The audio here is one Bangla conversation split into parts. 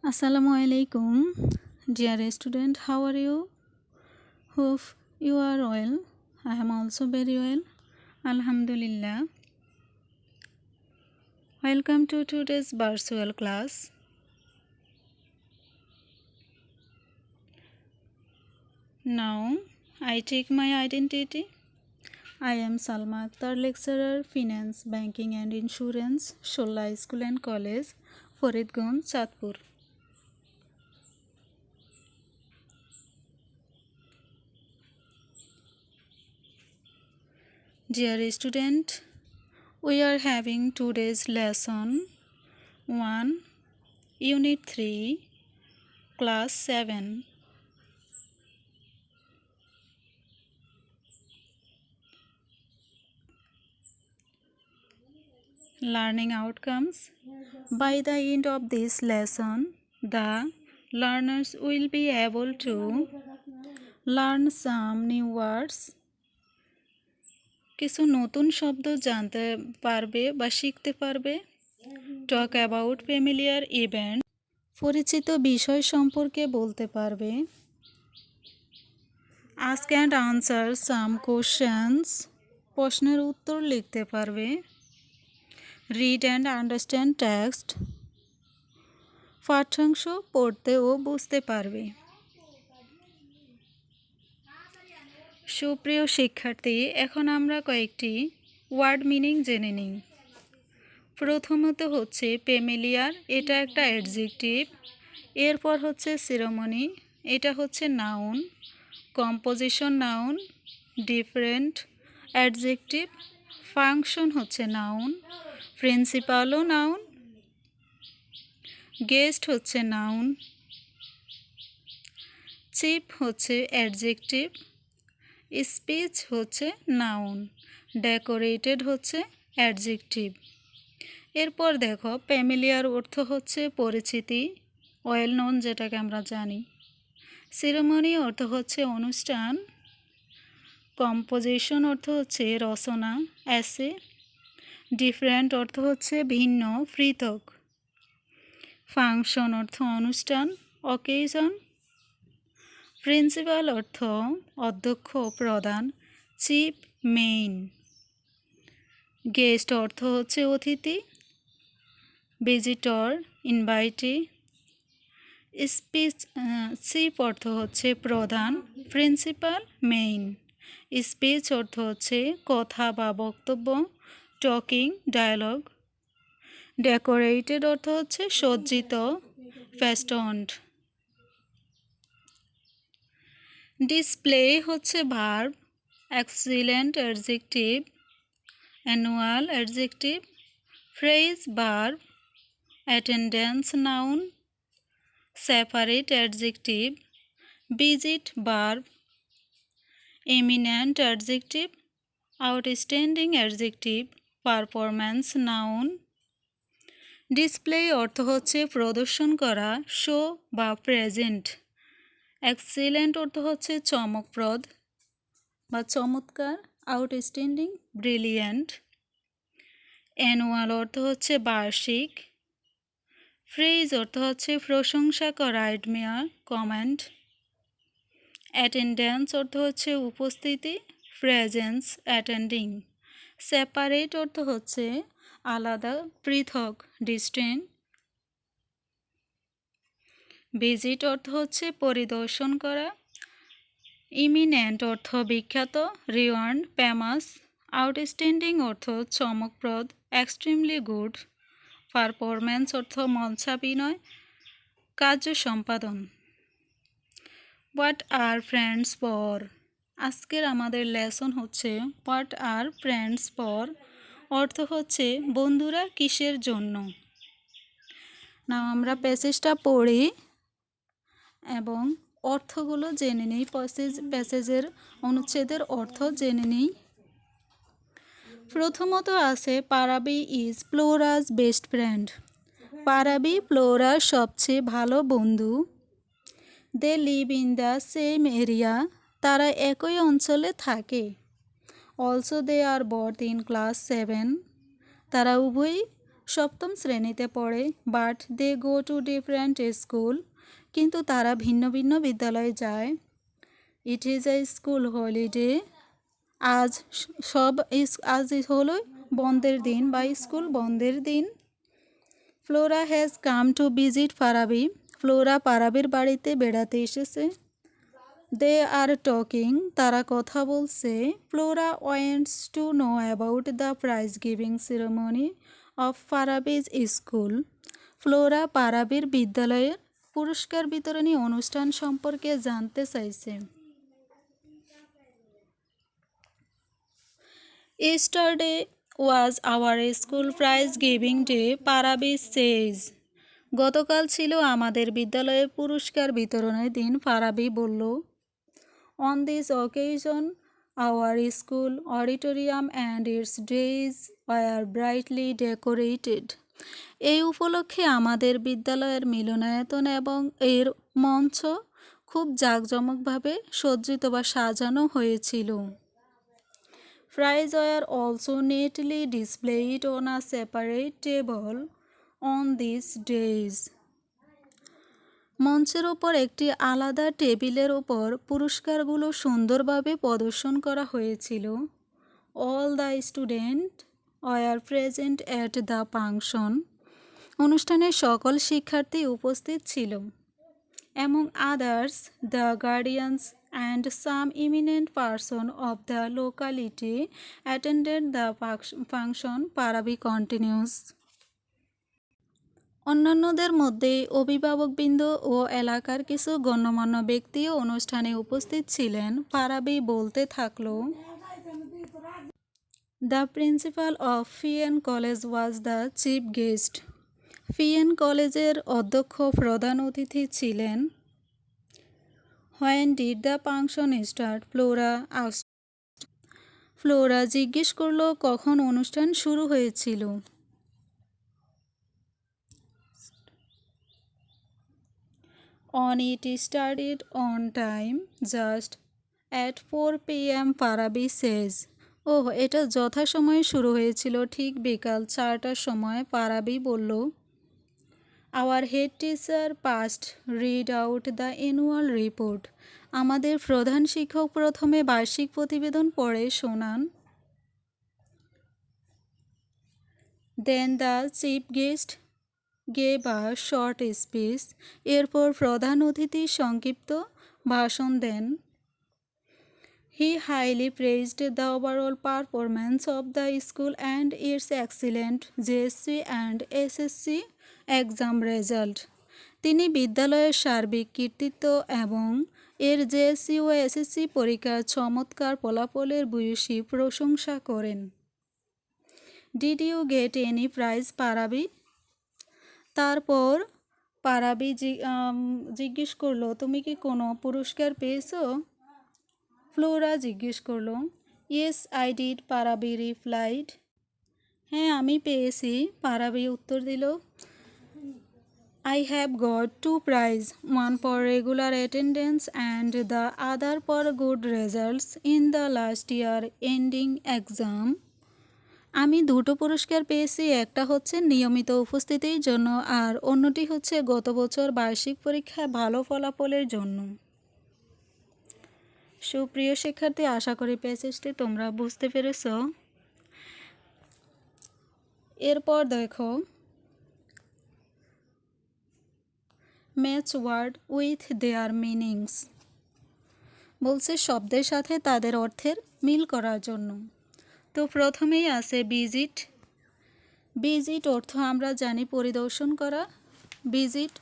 Assalamualaikum, dear student. How are you? Hope you are well. I am also very well. Alhamdulillah. Welcome to today's virtual class. Now, I take my identity. I am Salma Akhtar, lecturer, Finance, Banking and Insurance, Sholla School and College, Faridganj, Chatpur. Dear student, we are having today's lesson 1, Unit 3, Class 7. Learning outcomes. By the end of this lesson, the learners will be able to learn some new words. কিছু নতুন শব্দ জানতে পারবে বা শিখতে পারবে। টক অ্যাবাউট ফ্যামিলিয়ার ইভেন্ট, পরিচিত বিষয় সম্পর্কে বলতে পারবে। Ask and answer some questions, প্রশ্নের উত্তর লিখতে পারবে। রিড অ্যান্ড আন্ডারস্ট্যান্ড টেক্সট, পাঠ্যাংশ পড়তে ও বুঝতে পারবে। সুপ্রিয় শিক্ষার্থী, এখন আমরা কয়েকটি ওয়ার্ড মিনিং জেনে নিই। প্রথমত হচ্ছে ফ্যামিলিয়ার, এটা একটা অ্যাডজেক্টিভ। এরপর হচ্ছে সিরোমনি, এটা হচ্ছে noun. Composition noun, different adjective. Function হচ্ছে নাউন। প্রিন্সিপালও নাউন। গেস্ট হচ্ছে নাউন। চিফ হচ্ছে অ্যাডজেক্টিভ। স্পিচ হচ্ছে নাউন। ডেকোরেটেড হচ্ছে অ্যাডজেক্টিভ। এরপর দেখো, ফ্যামিলিয়ার অর্থ হচ্ছে পরিচিতি, ওয়েল নোন যেটাকে আমরা জানি। সিরিমনি অর্থ হচ্ছে অনুষ্ঠান। কম্পোজিশন অর্থ হচ্ছে রচনা, অ্যাসে। ডিফারেন্ট অর্থ হচ্ছে ভিন্ন, পৃথক। ফাংশন অর্থ অনুষ্ঠান, অকেশন। প্রিন্সিপাল অর্থ অধ্যক্ষ, প্রধান। Chief, main. গেস্ট অর্থ হচ্ছে অতিথি। Visitor, invitee. স্পিচ, চিফ অর্থ হচ্ছে প্রধান। Principal, main. স্পিচ অর্থ হচ্ছে কথা বা বক্তব্য, টকিং, ডায়ালগ। ডেকোরেটেড অর্থ হচ্ছে সজ্জিত, ফেস্টন্ড। ডিসপ্লে হচ্ছে verb. Excellent adjective. Annual adjective. Phrase verb. Attendance noun. Separate adjective. Visit verb. Eminent adjective. Outstanding adjective. Performance noun. Display অর্থ হচ্ছে প্রদর্শন করা, শো বা প্রেজেন্ট। এক্সিলেন্ট অর্থ হচ্ছে চমকপ্রদ বা চমৎকার। Outstanding, brilliant. অ্যানুয়াল অর্থ হচ্ছে বার্ষিক। ফ্রেজ অর্থ হচ্ছে প্রশংসা করা, অ্যাডমিয়ার, কমেন্ট। অ্যাটেন্ডেন্স অর্থ হচ্ছে উপস্থিতি, প্রেজেন্স, অ্যাটেন্ডিং। সেপারেট অর্থ হচ্ছে আলাদা, পৃথক, ডিস্টিংক্ট। ভিজিট অর্থ হচ্ছে পরিদর্শন করা। ইমিনেন্ট অর্থ বিখ্যাত, রিওয়ার্ড, ফেমাস। আউটস্ট্যান্ডিং অর্থ চমকপ্রদ, এক্সট্রিমলি গুড। পারফরম্যান্স অর্থ মঞ্চাভিনয়, কার্য সম্পাদন। What are friends for. আজকের আমাদের লেসন হচ্ছে হোয়াট আর ফ্রেন্ডস ফর। অর্থ হচ্ছে বন্ধুরা কিসের জন্য। না, আমরা প্যাসেজটা পড়ি এবং অর্থগুলো জেনে নিই। প্যাসেজের অনুচ্ছেদের অর্থ জেনে নিই। প্রথমত আছে Parabi is Flora's best friend. Parabi ফ্লোরার সবচেয়ে ভালো বন্ধু। They live in the same area. তারা একই অঞ্চলে থাকে। Also they are both in class 7। তারা উভয়ই সপ্তম শ্রেণীতে পড়ে, but they go to different school, কিন্তু তারা ভিন্ন ভিন্ন বিদ্যালয়ে যায়। It is a school holiday, আজ আজ হলো বন্ধের দিন বা স্কুল বন্ধের দিন। Flora has come to visit Farabi, Flora পারাবির বাড়িতে বেড়াতে এসেছে। দে আর টকিং, তারা কথা বলছে। Flora wants to know about the prize giving ceremony of Farabi's school, Flora পারাবির বিদ্যালয়ের পুরস্কার বিতরণী অনুষ্ঠান সম্পর্কে জানতে চাইছে। Yesterday was our school prize giving day, পারাবি says. গতকাল ছিল আমাদের বিদ্যালয়ে পুরস্কার বিতরণের দিন, ফারাবি বলল। On this occasion, our school auditorium and its days were brightly decorated. এই উপলক্ষে আমাদের বিদ্যালয়ের মিলনায়তন এবং এর মঞ্চ খুব জাঁকজমকভাবে সজ্জিত বা সাজানো হয়েছিল। Fries were also neatly displayed on a separate table on these days. মঞ্চের ওপর একটি আলাদা টেবিলের ওপর পুরস্কারগুলো সুন্দরভাবে প্রদর্শন করা হয়েছিল। All the students were present at the function. অনুষ্ঠানে সকল শিক্ষার্থী উপস্থিত ছিল। Among others, the guardians and some eminent person of the locality attended the function, Parabi continues. অন্যান্যদের মধ্যে অভিভাবকবৃন্দ ও এলাকার কিছু গণ্যমান্য ব্যক্তিও অনুষ্ঠানে উপস্থিত ছিলেন। পারাবি বলতে থাকলো, দ্য প্রিন্সিপাল অফ ফিয়েন college was the chief guest, ফিয়েন কলেজের অধ্যক্ষ প্রধান অতিথি ছিলেন। When did the function start, Flora asked, Flora জিজ্ঞেস করলো কখন অনুষ্ঠান শুরু হয়েছিল। On it started on time, just at 4 p.m. Parabi says. ওহ, এটা যথাসময়ে শুরু হয়েছিল ঠিক বিকাল 4টার সময়, পারাবি বলল। Our head teacher first read out the annual report. আমাদের প্রধান শিক্ষক প্রথমে বার্ষিক প্রতিবেদন পড়ে শোনান। Then the chief guest gave a short speech. এরপর প্রধান অতিথি সংক্ষিপ্ত ভাষণ দেন। He highly praised the overall performance of the school and its excellent JSC and SSC exam result. তিনি বিদ্যালয়ের সার্বিক কৃতিত্ব এবং এর জেএসসি ও এসএসসি পরীক্ষার চমৎকার ফলাফলের ভূয়সী প্রশংসা করেন। Did you get any prize, পারাবি? তারপর পারাবি জিজ্ঞেস করলো, তুমি কি কোনো পুরস্কার পেয়েছো? ফ্লোরা জিজ্ঞেস করলো। Yes I did, পারাবি replied. হ্যাঁ, আমি পেয়েছি, পারাবি উত্তর দিল। I have got 2 prizes, one for regular attendance and the other for good results in the last year ending exam. আমি 2টো পুরস্কার পেয়েছি, একটা হচ্ছে নিয়মিত উপস্থিতির জন্য আর অন্যটি হচ্ছে গত বছর বার্ষিক পরীক্ষায় ভালো ফলাফলের জন্য। সুপ্রিয় শিক্ষার্থী, আশা করি প্যাসেজটি তোমরা বুঝতে পেরেছ। এরপর দেখো, match word with their meanings, বলছে শব্দের সাথে তাদের অর্থের মিল করার জন্য। তো প্রথমেই আছে ভিজিট। ভিজিট অর্থ আমরা জানি পরিদর্শন করা। ভিজিট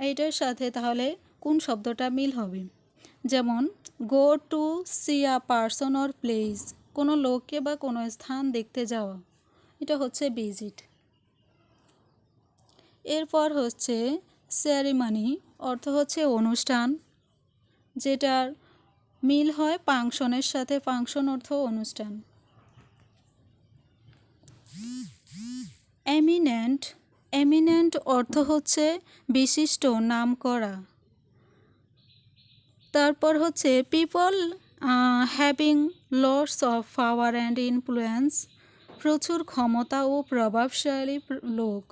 এইটার সাথে তাহলে কোন শব্দটা মিল হবে? যেমন go to C a person or place, কোনো লোককে বা কোনো স্থান দেখতে যাওয়া, এটা হচ্ছে ভিজিট। এরপর হচ্ছে সেরিমনি, অর্থ হচ্ছে অনুষ্ঠান, যেটার মিল হয় ফাংশনের সাথে, ফাংশন অর্থ অনুষ্ঠান। এমিনেন্ট, এমিনেন্ট অর্থ হচ্ছে বিশিষ্ট, নাম করা। তারপর হচ্ছে people having lots of power and influence, প্রচুর ক্ষমতা ও প্রভাবশালী লোক।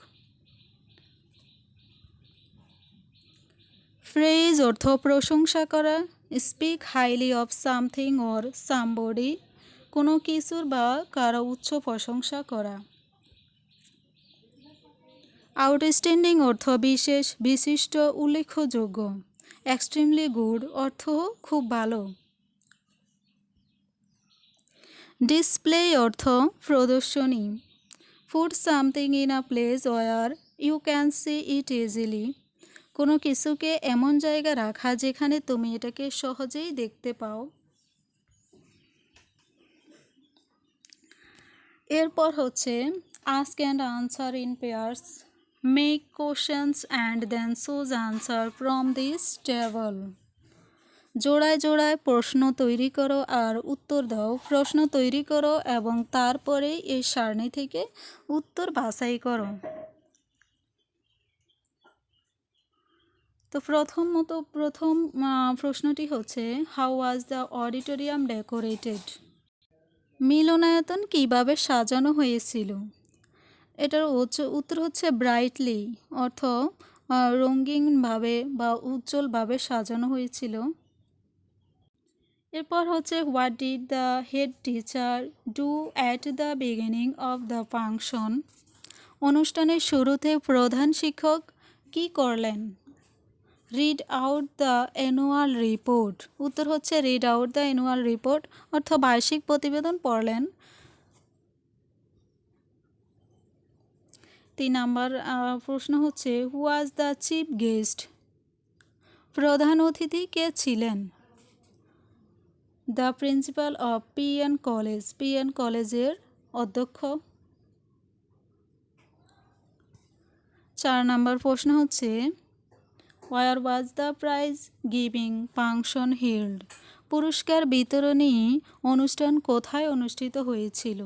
ফ্রেজ অর্থ প্রশংসা করা। Speak highly of something or somebody, কোনো কিছুর বা কারো উচ্চ প্রশংসা করা। আউটস্ট্যান্ডিং অর্থ বিশেষ, বিশিষ্ট, উল্লেখযোগ্য। এক্সট্রিমলি গুড অর্থ খুব ভালো। ডিসপ্লে অর্থ প্রদর্শনী। Put something in a place where you can see it easily, কোনো কিছুকে এমন জায়গায় রাখা যেখানে তুমি এটাকে সহজেই দেখতে পাও। এরপর হচ্ছে ask and answer in pairs. Make questions and then choose answer from this table. জোড়ায় জোড়ায় প্রশ্ন তৈরি করো আর উত্তর দাও। প্রশ্ন তৈরি করো এবং তারপরে এই সারণী থেকে উত্তর বাছাই করো। তো প্রথম প্রশ্নটি হচ্ছে, how was the auditorium decorated? মিলনায়তন কিভাবে সাজানো হয়েছিল? এটার উত্তর হচ্ছে ব্রাইটলি অর্থ রঙিনভাবে বা উজ্জ্বলভাবে সাজানো হয়েছিল। এরপর হচ্ছে, what did the head teacher do at the beginning of the function? অনুষ্ঠানের শুরুতে প্রধান শিক্ষক কি করলেন? Read out the annual report. উত্তর হচ্ছে read out the annual report অর্থ বার্ষিক প্রতিবেদন পড়লেন। 3 নাম্বার প্রশ্ন হচ্ছে, who was the chief guest? প্রধান অতিথি কে ছিলেন? The principal of PN college, PN কলেজের অধ্যক্ষ। 4 নাম্বার প্রশ্ন হচ্ছে, where was the prize giving function held? পুরস্কার বিতরণী অনুষ্ঠান কোথায় অনুষ্ঠিত হয়েছিল?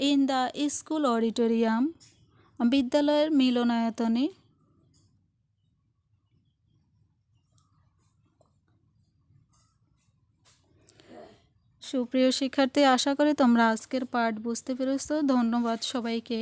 ইন দ্য স্কুল অডিটোরিয়াম, বিদ্যালয়ের মিলনায়তনে। সুপ্রিয় শিক্ষার্থী, আশা করি তোমরা আজকের পাঠ বুঝতে পেরেছো। ধন্যবাদ সবাইকে।